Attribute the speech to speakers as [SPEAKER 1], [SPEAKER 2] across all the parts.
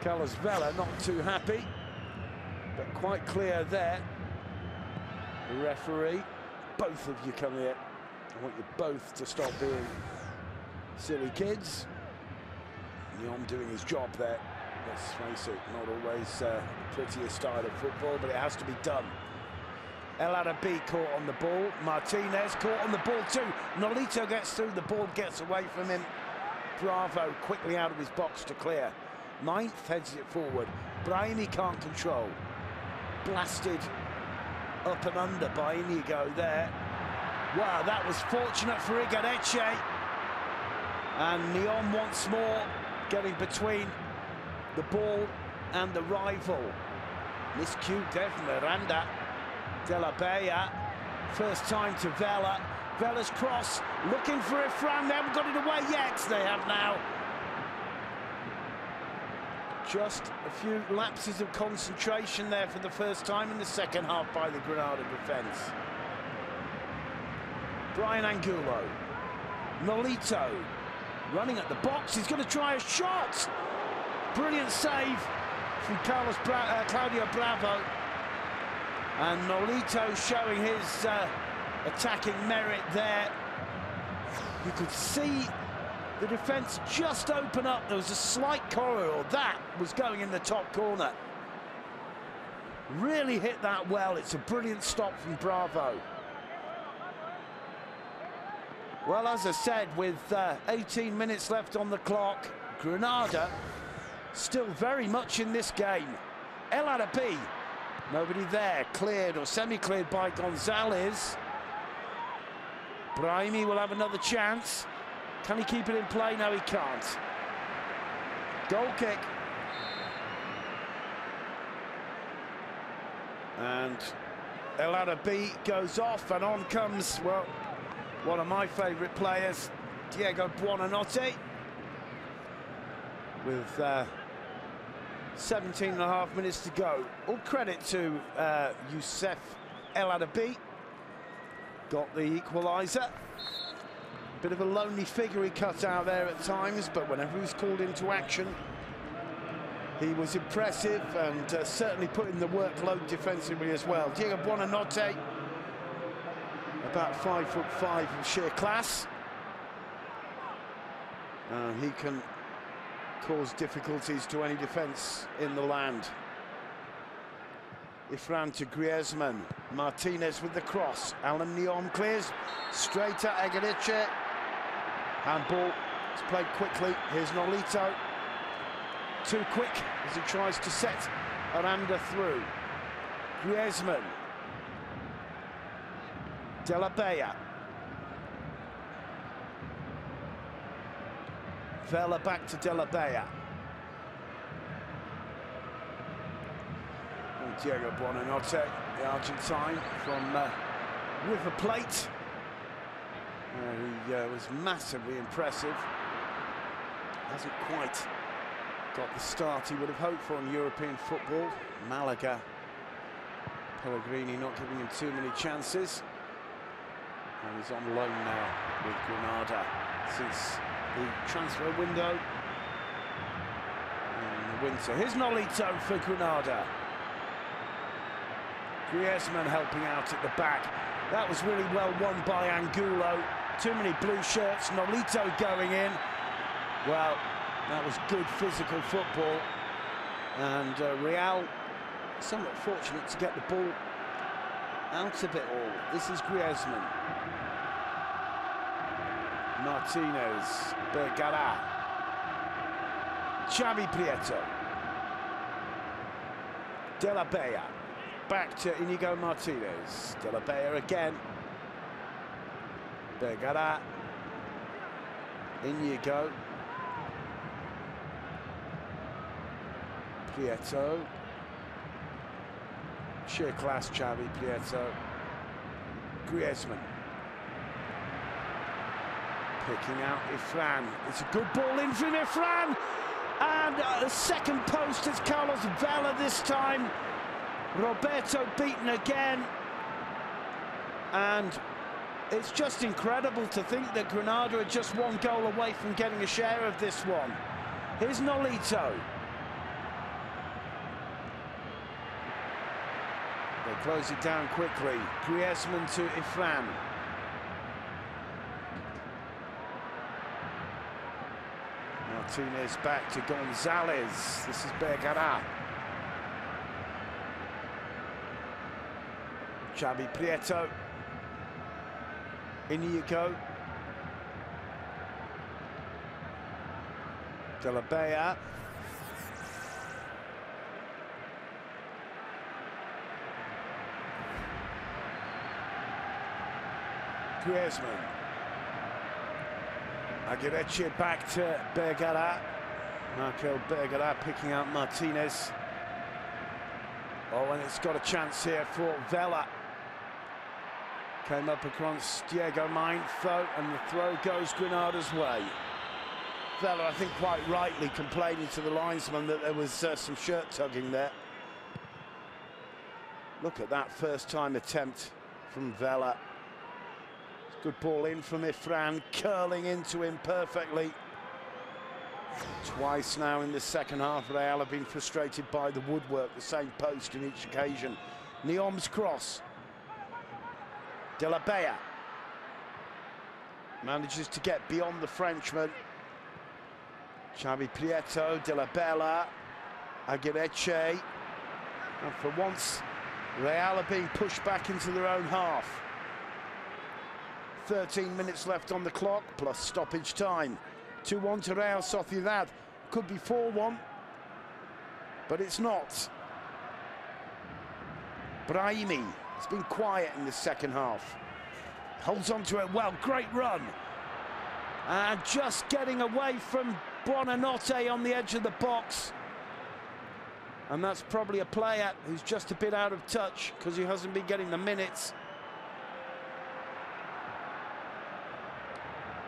[SPEAKER 1] Carlos Vela not too happy, but quite clear there. The referee, both of you come here. I want you both to stop being silly kids. Leon doing his job there. Let's face it, not always the prettiest style of football, but it has to be done. El Arabi caught on the ball. Martinez caught on the ball too. Nolito gets through, the ball gets away from him. Bravo quickly out of his box to clear. Ninth heads it forward. Brahimi can't control. Blasted up and under by Inigo there. Wow, that was fortunate for Igareche. And Neon once more getting between the ball and the rival. Miscue there from Miranda. De La Bella, first time to Vela. Vela's cross, looking for Ifran. They haven't got it away yet. They have now. Just a few lapses of concentration there for the first time in the second half by the Granada defence. Brian Angulo. Nolito running at the box. He's going to try a shot. Brilliant save from Claudio Bravo. And Nolito showing his attacking merit there. You could see the defence just open up. There was a slight corridor. That was going in the top corner. Really hit that well. It's a brilliant stop from Bravo. Well, as I said, with 18 minutes left on the clock, Granada still very much in this game. El Arabi, nobody there, cleared or semi-cleared by Gonzalez. Brahimi will have another chance. Can he keep it in play? No, he can't. Goal kick. And El Arabi goes off, and on comes, well, one of my favourite players, Diego Buonanotte, with 17 and a half minutes to go. All credit to Youssef El Arabi. Got the equaliser. Bit of a lonely figure he cut out there at times, but whenever he was called into action, he was impressive and certainly put in the workload defensively as well. Diego Buonanotte, about 5'5" of sheer class. He can cause difficulties to any defence in the land. Ifran to Griezmann. Martinez with the cross. Alan Neon clears straight at Egeriche. Handball. It's played quickly. Here's Nolito. Too quick as he tries to set Aranda through. Griezmann. De La Bella. Vela back to De La Bella. And Diego Buonanotte, the Argentine from River Plate. He was massively impressive. Hasn't quite got the start he would have hoped for in European football. Malaga, Pellegrini not giving him too many chances. And he's on loan now with Granada since the transfer window in the winter. Here's Nolito for Granada. Griezmann helping out at the back. That was really well won by Angulo. Too many blue shirts. Nolito going in. Well, that was good physical football. And Real somewhat fortunate to get the ball out of it all. This is Griezmann. Martinez, Bergara, Xavi Prieto, De La Bella, back to Inigo Martinez, De La Bella again, Bergara, Inigo, Prieto, sheer class Xavi Prieto, Griezmann. Picking out Ifran. It's a good ball in from Ifran. And the second post is Carlos Vela this time. Roberto beaten again. And it's just incredible to think that Granada are just one goal away from getting a share of this one. Here's Nolito. They close it down quickly. Griezmann to Ifran. Martinez back to Gonzalez. This is Bergara. Xavi Prieto. In you go. De La Bea. Griezmann. Aguirre back to Bergara. Marco Bergara picking out Martinez. Oh, and it's got a chance here for Vela. Came up across Diego Mainfo, and the throw goes Granada's way. Vela, I think quite rightly, complaining to the linesman that there was some shirt tugging there. Look at that first-time attempt from Vela. Good ball in from Ifran, curling into him perfectly. Twice now in the second half, Real have been frustrated by the woodwork, the same post in each occasion. Neom's cross. De La Bea manages to get beyond the Frenchman. Xavi Prieto, De La Bella, Aguirre. And for once, Real are being pushed back into their own half. 13 minutes left on the clock, plus stoppage time. 2-1 to Real Sociedad. Could be 4-1, but it's not. Brahimi has been quiet in the second half. Holds on to it well, great run. And just getting away from Buonanotte on the edge of the box. And that's probably a player who's just a bit out of touch because he hasn't been getting the minutes.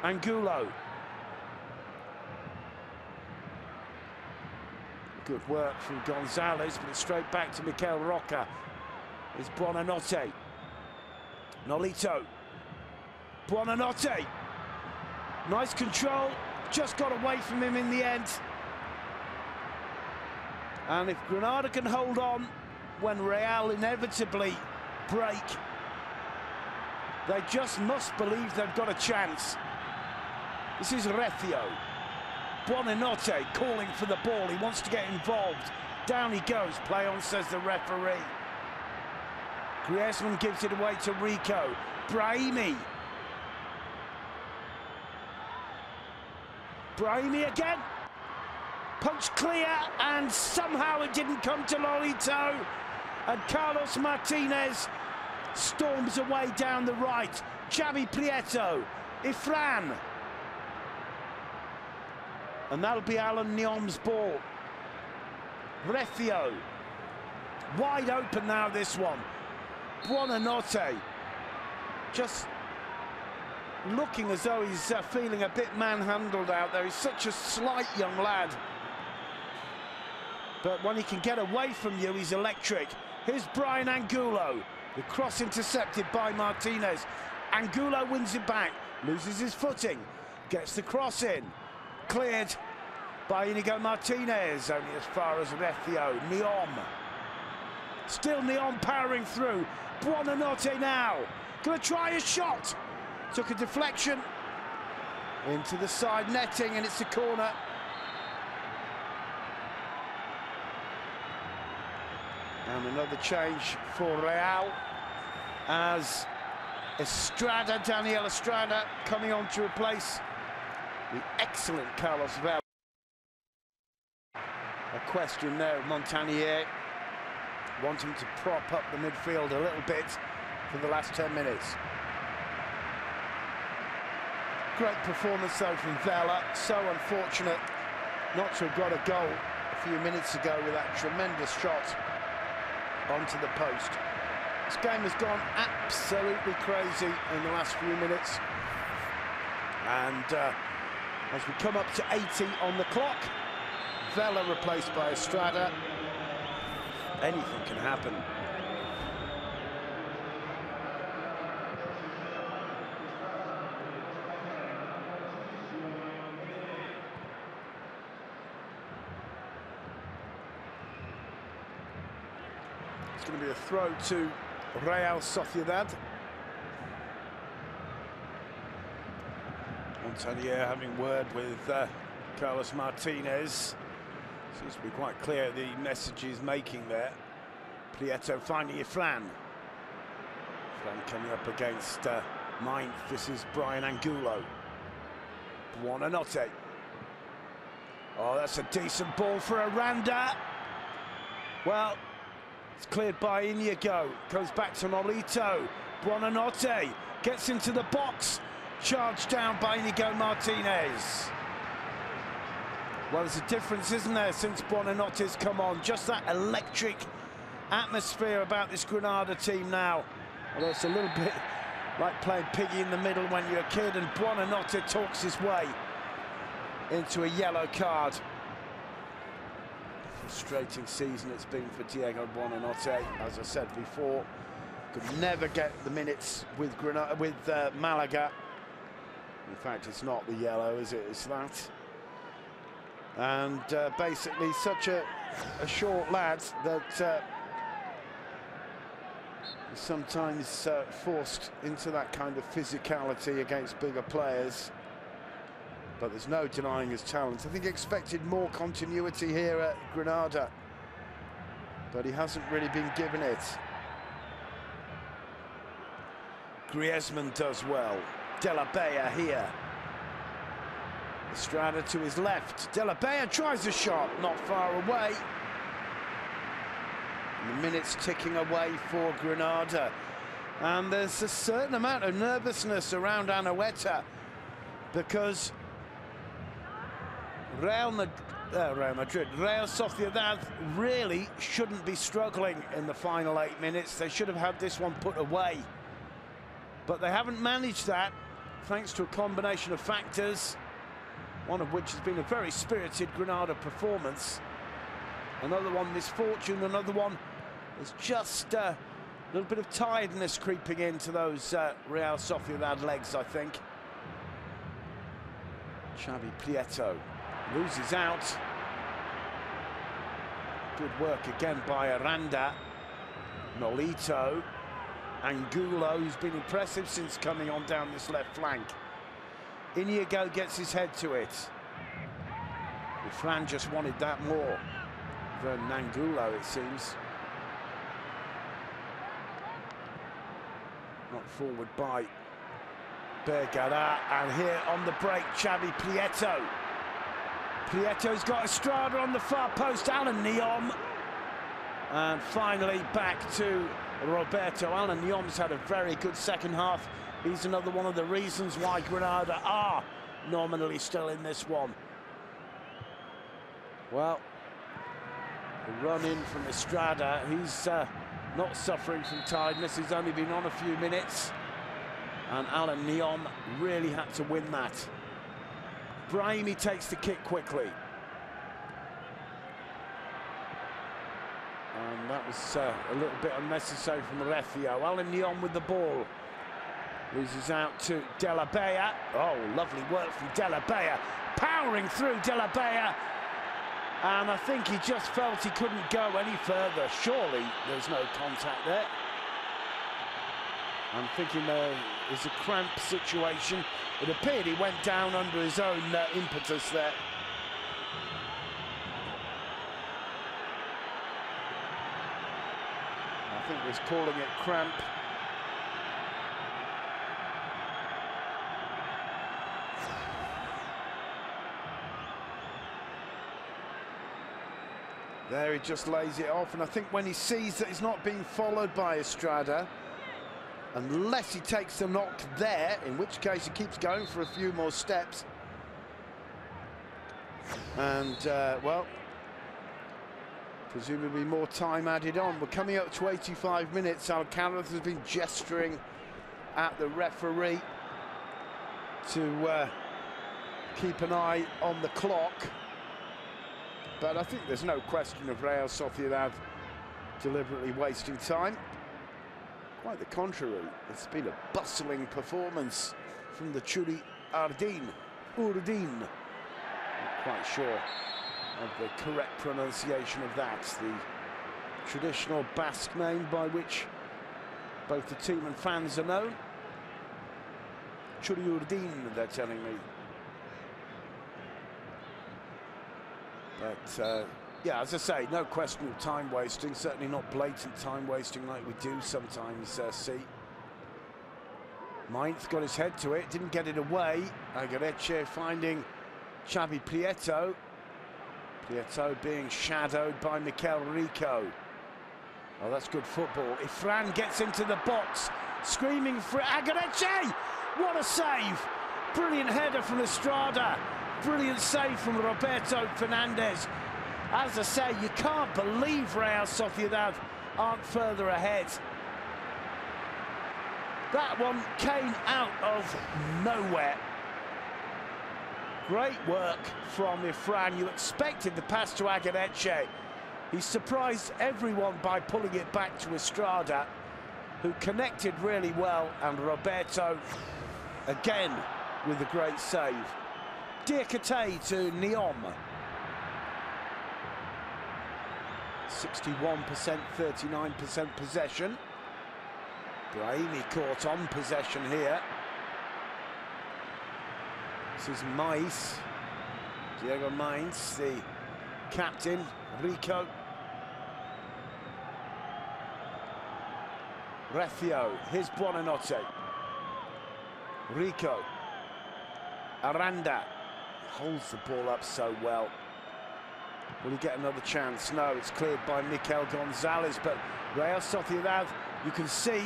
[SPEAKER 1] Angulo. Good work from Gonzalez, but it's straight back to Mikel Roca. It's Buonanotte. Nolito. Buonanotte. Nice control. Just got away from him in the end. And if Granada can hold on when Real inevitably break, they just must believe they've got a chance. This is Recio. Buonanotte calling for the ball. He wants to get involved. Down he goes. Play on, says the referee. Griezmann gives it away to Rico. Brahimi. Brahimi again. Punch clear, and somehow it didn't come to Lolito. And Carlos Martinez storms away down the right. Xavi Prieto. Ifran. And that'll be Alan Neom's ball. Recio. Wide open now, this one. Buonanotte. Just looking as though he's feeling a bit manhandled out there. He's such a slight young lad. But when he can get away from you, he's electric. Here's Brian Angulo. The cross intercepted by Martinez. Angulo wins it back. Loses his footing. Gets the cross in. Cleared by Inigo Martinez, only as far as Recio. Neom. Still Neom powering through. Buonanotte now. Gonna try a shot. Took a deflection into the side netting, and it's a corner. And another change for Real as Estrada, Daniel Estrada, coming on to replace the excellent Carlos Vela. A question there of Montagnier, wanting to prop up the midfield a little bit for the last 10 minutes. Great performance though from Vela. So unfortunate not to have got a goal a few minutes ago with that tremendous shot onto the post. This game has gone absolutely crazy in the last few minutes. And as we come up to 80 on the clock, Vela replaced by Estrada. Anything can happen. It's going to be a throw to Real Sociedad. Montanier having word with Carlos Martinez. Seems to be quite clear the message he's making there. Prieto finding Ifran. Ifran coming up against Mainz. This is Brian Angulo. Buonanotte. Oh, that's a decent ball for Aranda. Well, it's cleared by Inigo. Goes back to Nolito. Buonanotte gets into the box. Charged down by Inigo Martinez. Well, there's a difference, isn't there, since Buonanotte's come on. Just that electric atmosphere about this Granada team now. Although it's a little bit like playing piggy in the middle when you're a kid, and Buonanotte talks his way into a yellow card. Frustrating season it's been for Diego Buonanotte. As I said before, could never get the minutes with Malaga. In fact, it's not the yellow, is it? It's that. And basically such a short lad that is sometimes forced into that kind of physicality against bigger players. But there's no denying his talent. I think he expected more continuity here at Granada, but he hasn't really been given it. Griezmann does well. De La Bea here. Estrada to his left. De La Bea tries a shot, not far away. And the minutes ticking away for Granada. And there's a certain amount of nervousness around Anoeta, because Real Sociedad really shouldn't be struggling in the final 8 minutes. They should have had this one put away. But they haven't managed that, thanks to a combination of factors, one of which has been a very spirited Granada performance. Another one, misfortune. Another one is just a little bit of tiredness creeping into those Real Sociedad legs, I think. Xavi Prieto loses out. Good work again by Aranda. Nolito. Angulo, who's been impressive since coming on down this left flank. Inigo gets his head to it. Fran just wanted that more than Angulo, it seems. Not forward by Bergara, and here on the break, Xavi Prieto. Prieto's got Estrada on the far post, Alan Neom. And finally back to Roberto. Alan Neom's had a very good second half. He's another one of the reasons why Granada are nominally still in this one. Well, the run in from Estrada, he's not suffering from tiredness. He's only been on a few minutes. And Alan Neom really had to win that. Brahimi takes the kick quickly. And that was a little bit unnecessary from Refio. Alan Neom with the ball. Loses out to De La Bea. Oh, lovely work from De La Bea. Powering through De La Bea. And I think he just felt he couldn't go any further. Surely there's no contact there. I'm thinking there is a cramp situation. It appeared he went down under his own impetus there. I think he's calling it cramp. There he just lays it off, and I think when he sees that he's not being followed by Estrada, unless he takes the knock there, in which case he keeps going for a few more steps. And, well, presumably more time added on. We're coming up to 85 minutes. Alcaraz has been gesturing at the referee to keep an eye on the clock. But I think there's no question of Real Sociedad deliberately wasting time. Quite the contrary. It's been a bustling performance from the Churi Urdin. Not quite sure of the correct pronunciation of that. The traditional Basque name by which both the team and fans are known. Churiurdin, they're telling me. But yeah, as I say, no question of time wasting, certainly not blatant time wasting like we do sometimes see. Mainz got his head to it, didn't get it away. Agareche finding Xavi Prieto. Prieto being shadowed by Mikel Rico. Oh, that's good football. If Fran gets into the box, screaming for Agareche! What a save! Brilliant header from Estrada. Brilliant save from Roberto Fernandez. As I say, you can't believe Real Sociedad aren't further ahead. That one came out of nowhere. Great work from Ifran. You expected the pass to Agareche. He surprised everyone by pulling it back to Estrada, who connected really well, and Roberto again with a great save. Diakate to Neom. 61%, 39% possession. Brahimi caught on possession here. This is Mainz. Diego Mainz, the captain. Rico. Refio, here's Buonanotte. Rico. Aranda holds the ball up so well. Will he get another chance? No, it's cleared by Mikel Gonzalez, but Real Sociedad, you can see,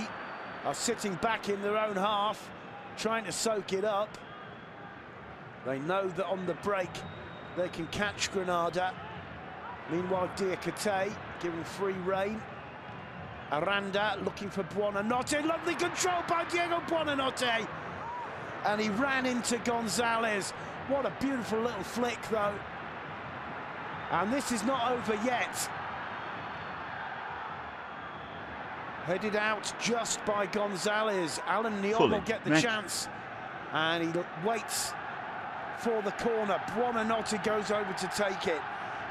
[SPEAKER 1] are sitting back in their own half, trying to soak it up. They know that on the break they can catch Granada. Meanwhile, Diakate giving free rein. Aranda looking for Buonanotte. Lovely control by Diego Buonanotte. And he ran into Gonzalez. What a beautiful little flick, though. And this is not over yet. Headed out just by Gonzalez. Alan Neom will get the chance. And he waits for the corner. Buonanotte goes over to take it.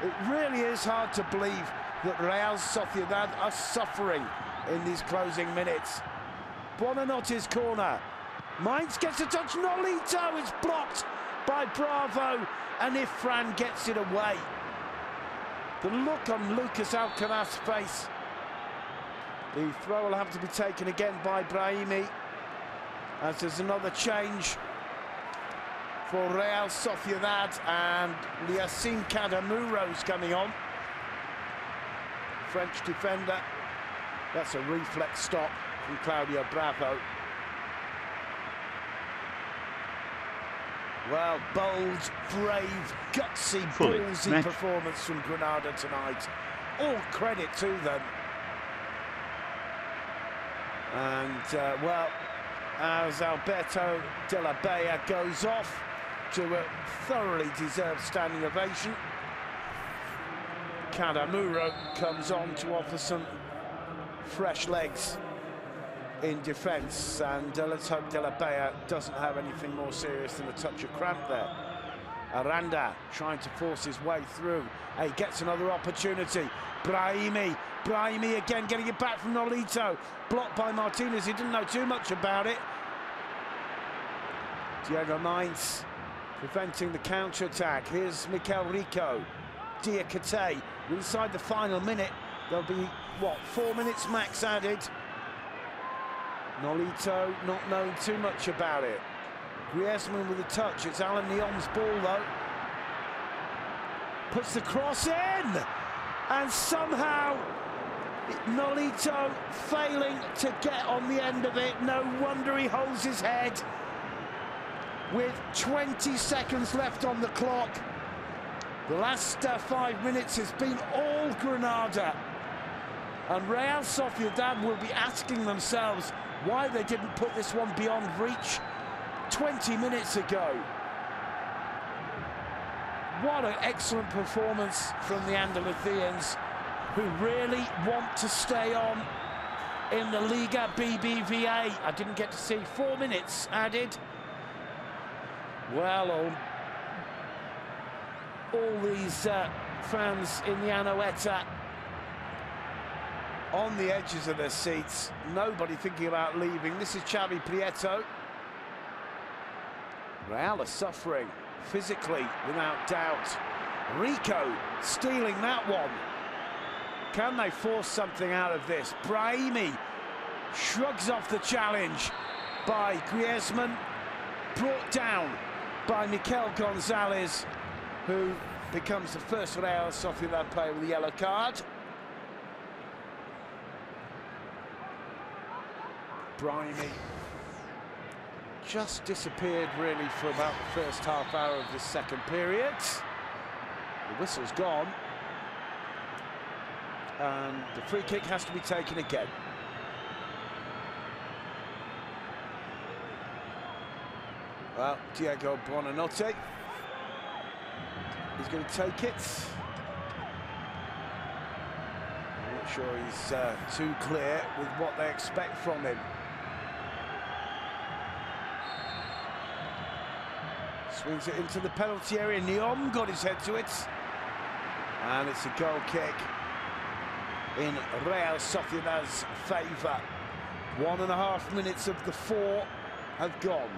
[SPEAKER 1] It really is hard to believe that Real Sociedad are suffering in these closing minutes. Buonanotte's corner. Mainz gets a touch. Nolito is blocked by Bravo. And Ifran gets it away. The look on Lucas Alcaraz's face. The throw will have to be taken again by Brahimi, as there's another change for Real Sociedad, and Yacine Cadamuro's coming on. French defender. That's a reflex stop from Claudio Bravo. Well, bold, brave, gutsy, ballsy performance from Granada tonight. All credit to them. And, well, as Alberto de la Bella goes off to a thoroughly deserved standing ovation, Cadamuro comes on to offer some fresh legs in defence, and let's hope de la Bella doesn't have anything more serious than a touch of cramp there. Aranda trying to force his way through. He gets another opportunity. Brahimi again getting it back from Nolito. Blocked by Martinez, he didn't know too much about it. Diego Mainz preventing the counter-attack. Here's Mikel Rico. Diakate. Inside the final minute, there'll be, what, 4 minutes max added. Nolito not knowing too much about it. Griezmann with a touch. It's Alan Neom's ball, though. Puts the cross in! And somehow Nolito failing to get on the end of it. No wonder he holds his head. With 20 seconds left on the clock. The last 5 minutes has been all Granada. And Real Sociedad will be asking themselves why they didn't put this one beyond reach 20 minutes ago. What an excellent performance from the Andalusians, who really want to stay on in the Liga BBVA. I didn't get to see 4 minutes added. Well, all these fans in the Anoeta on the edges of their seats. Nobody thinking about leaving. This is Xavi Prieto. Real are suffering physically, without doubt. Rico stealing that one. Can they force something out of this? Brahimi shrugs off the challenge by Griezmann, brought down by Mikel Gonzalez, who becomes the first Real Sociedad player with a yellow card. Brahimi just disappeared really for about the first half hour of this second period. The whistle's gone, and the free kick has to be taken again. Well, Diego Buonanotte is going to take it. I'm not sure he's too clear with what they expect from him. Swings it into the penalty area. Neom got his head to it. And it's a goal kick in Real Sociedad's favour. 1.5 minutes of the 4 have gone.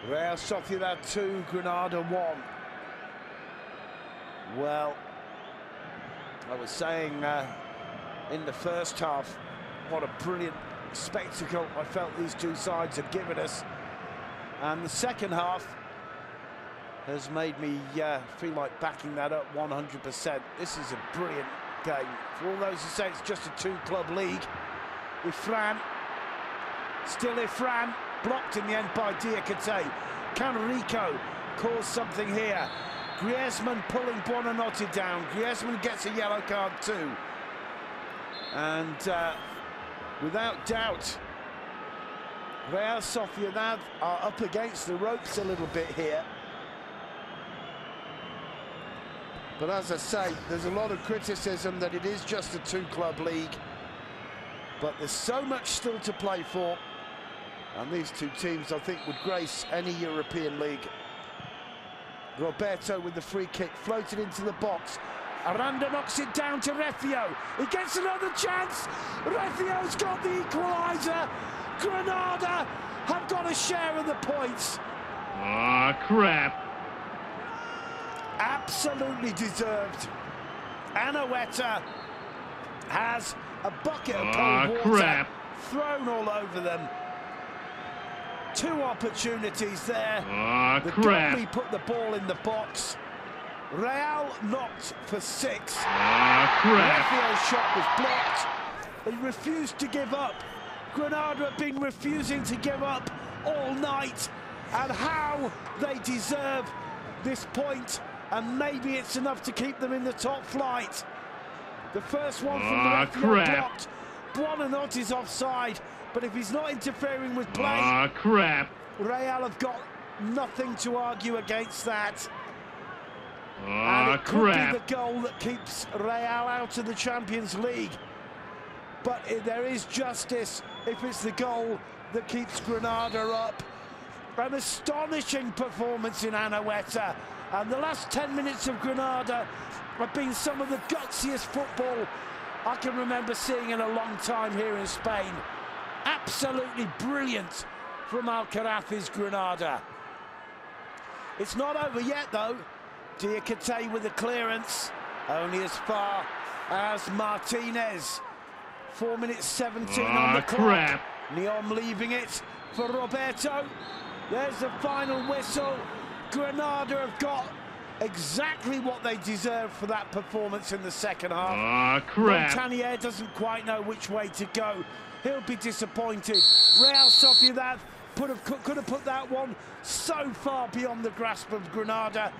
[SPEAKER 1] Real Sociedad 2, Granada 1. Well, I was saying in the first half, what a brilliant spectacle I felt these two sides had given us. And the second half has made me feel like backing that up 100%. This is a brilliant game. For all those who say it's just a two-club league, Ifran, still Ifran, blocked in the end by Diakate. Can Rico cause something here? Griezmann pulling Buonanotte down. Griezmann gets a yellow card too. And without doubt, Real Sociedad are up against the ropes a little bit here. But as I say, there's a lot of criticism that it is just a two-club league. But there's so much still to play for. And these two teams, I think, would grace any European league. Roberto with the free kick, floated into the box. Aranda knocks it down to Refio. He gets another chance. Refio's got the equaliser. Granada have got a share of the points.
[SPEAKER 2] Ah, crap.
[SPEAKER 1] Absolutely deserved. Anoeta has a bucket of cold water thrown all over them. Two opportunities there. The goalie put the ball in the box. Real knocked for 6. Refio's shot was blocked. He refused to give up. Granada have been refusing to give up all night. And how they deserve this point. And maybe it's enough to keep them in the top flight. The first one from Refio blocked. Buonanotte's offside. But if he's not interfering with play, Real have got nothing to argue against that. And it could be the goal that keeps Real out of the Champions League. But there is justice if it's the goal that keeps Granada up. An astonishing performance in Anoeta. And the last 10 minutes of Granada have been some of the gutsiest football I can remember seeing in a long time here in Spain. Absolutely brilliant from Alcaraz's Granada. It's not over yet, though. Diakate with the clearance, only as far as Martinez. 4 minutes 17 on the clock. Neom leaving it for Roberto. There's the final whistle. Granada have got exactly what they deserve for that performance in the second half. Montanier doesn't quite know which way to go. He'll be disappointed. Real Sociedad could have put that one so far beyond the grasp of Granada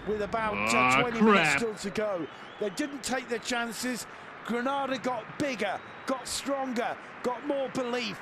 [SPEAKER 1] with about 20 minutes still to go. They didn't take their chances. Granada got bigger, got stronger, got more belief.